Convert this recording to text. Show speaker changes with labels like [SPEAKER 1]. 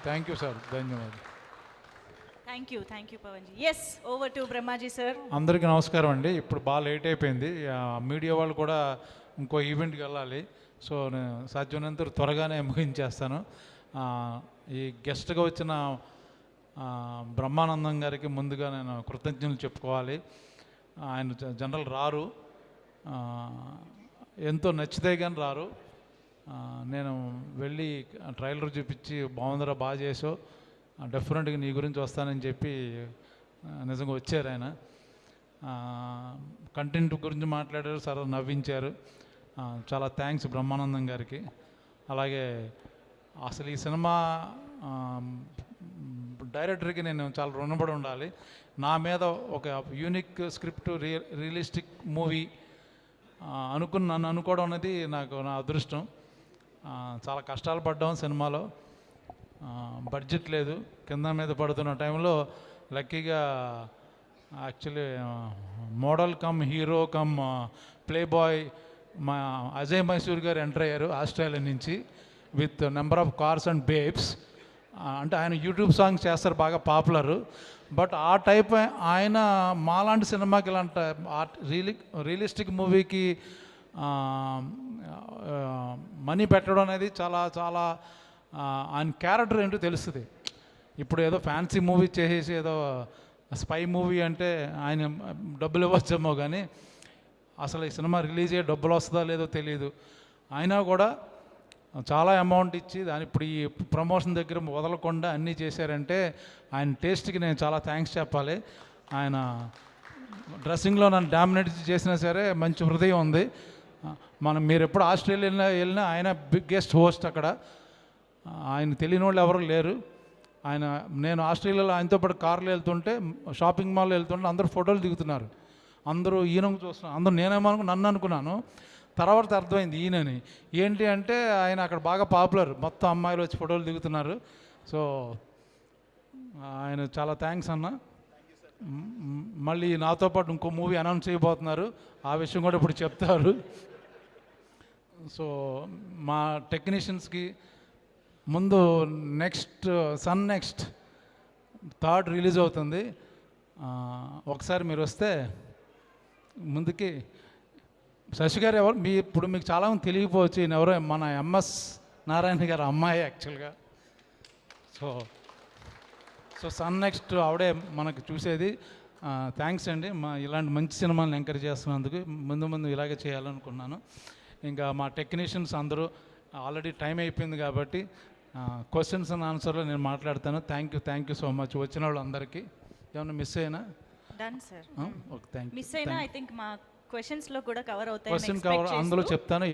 [SPEAKER 1] Thank you sir, ధన్యవాదాలు.
[SPEAKER 2] Thank you Pavan ji. Yes, over to Brahmaji sir.
[SPEAKER 1] అందరికీ నమస్కారం అండి. ఇప్పుడు బాగా లేట్ అయిపోయింది, మీడియా వాళ్ళు కూడా ఇంకో ఈవెంట్కి వెళ్ళాలి. సో నేను సాధ్యమైనంత త్వరగానే ముగించేస్తాను. ఈ గెస్ట్గా వచ్చిన బ్రహ్మానందం గారికి ముందుగా నేను కృతజ్ఞతలు చెప్పుకోవాలి. ఆయన జనరల్ రారు, ఎంతో నచ్చితే కానీ రారు. నేను వెళ్ళి ట్రైలర్ చూపించి బాగుందరా, బాగా చేసావు, డెఫినెట్గా నీ గురించి వస్తానని చెప్పి నిజంగా వచ్చారు. ఆయన కంటెంట్ గురించి మాట్లాడారు, సరే నవ్వించారు. చాలా థ్యాంక్స్ బ్రహ్మానందం గారికి. అలాగే అసలు ఈ సినిమా డైరెక్టర్కి నేను చాలా రుణపడి ఉండాలి. నా మీద ఒక యూనిక్ స్క్రిప్ట్, రియలిస్టిక్ మూవీ నన్ను అనుకోవడం అనేది నాకు నా అదృష్టం. చాలా కష్టాలు పడ్డాం సినిమాలో, బడ్జెట్ లేదు, కింద మీద పడుతున్న టైంలో లక్కీగా actually model come hero come play boy మా అజయ్ మైసూర్ గారు ఎంటర్ అయ్యారు ఆస్ట్రేలియా నుంచి with number of cars and babes. అంటే ఆయన యూట్యూబ్ సాంగ్స్ చేస్తారు, బాగా పాపులరు. బట్ ఆ టైప్ ఆయన మాలాంటి సినిమాకి ఇలాంటి రియలిస్టిక్ మూవీకి మనీ పెట్టడం అనేది చాలా చాలా ఆయన క్యారెక్టర్ ఏంటో తెలుస్తుంది. ఇప్పుడు ఏదో ఫ్యాన్సీ మూవీ చేసేసి ఏదో స్పై మూవీ అంటే ఆయన డబ్బులు ఇవ్వచ్చేమో, కానీ అసలు ఈ సినిమా రిలీజ్ అయ్యే డబ్బులు వస్తుందో లేదో తెలియదు. అయినా కూడా చాలా అమౌంట్ ఇచ్చి దాని ఇప్పుడు ఈ ప్రమోషన్ దగ్గర వదలకుండా అన్నీ చేశారంటే ఆయన టేస్ట్కి నేను చాలా థ్యాంక్స్ చెప్పాలి. ఆయన డ్రెస్సింగ్లో నన్ను డామినేట్ చేసినా సరే మంచి హృదయం ఉంది. మీరు ఎప్పుడు ఆస్ట్రేలియా వెళ్ళినా ఆయన బిగ్గెస్ట్ హోస్ట్ అక్కడ. ఆయన తెలియని వాళ్ళు ఎవరు లేరు. నేను ఆస్ట్రేలియాలో ఆయనతో పాటు కార్లో వెళ్తుంటే, షాపింగ్ మాల్లో వెళ్తుంటే అందరూ ఫోటోలు దిగుతున్నారు. అందరూ ఈయనకు చూస్తున్నారు. అందరూ నన్ను అనుకున్నాను, తర్వాత అర్థమైంది ఈయనని. ఏంటి అంటే ఆయన అక్కడ బాగా పాపులర్, మొత్తం అమ్మాయిలు వచ్చి ఫోటోలు దిగుతున్నారు. సో ఆయన చాలా థ్యాంక్స్ అన్న. మళ్ళీ నాతో పాటు ఇంకో మూవీ అనౌన్స్ చేయబోతున్నారు, ఆ విషయం కూడా ఇప్పుడు చెప్తారు. సో మా టెక్నీషియన్స్కి ముందు నెక్స్ట్ 3rd రిలీజ్ అవుతుంది. ఒకసారి మీరు వస్తే ముందుకి. శశి గారు ఎవరు ఇప్పుడు మీకు చాలామంది తెలియకపోవచ్చు, ఈయన ఎవరో మన ఎంఎస్ నారాయణ గారు అమ్మాయి యాక్చువల్గా. సో నెక్స్ట్ ఆవిడే మనకు చూసేది. థ్యాంక్స్ అండి, ఇలాంటి మంచి సినిమాలను ఎంకరేజ్ చేస్తున్నందుకు. ముందు ఇలాగే చేయాలనుకున్నాను. ఇంకా మా టెక్నీషియన్స్ అందరూ ఆల్రెడీ టైం అయిపోయింది కాబట్టి క్వశ్చన్స్ అండ్ ఆన్సర్లో నేను మాట్లాడతాను. థ్యాంక్ యూ సో మచ్ వచ్చిన వాళ్ళు అందరికీ. ఏమన్నా మిస్ అయినా?
[SPEAKER 2] Done sir.
[SPEAKER 1] Okay, thank you.
[SPEAKER 2] Miss అయినా ఐ థింక్ మా క్వశ్చన్స్లో కూడా కవర్ అవుతాయి.
[SPEAKER 1] క్వశ్చన్ కవర్ అందులో చెప్తాను.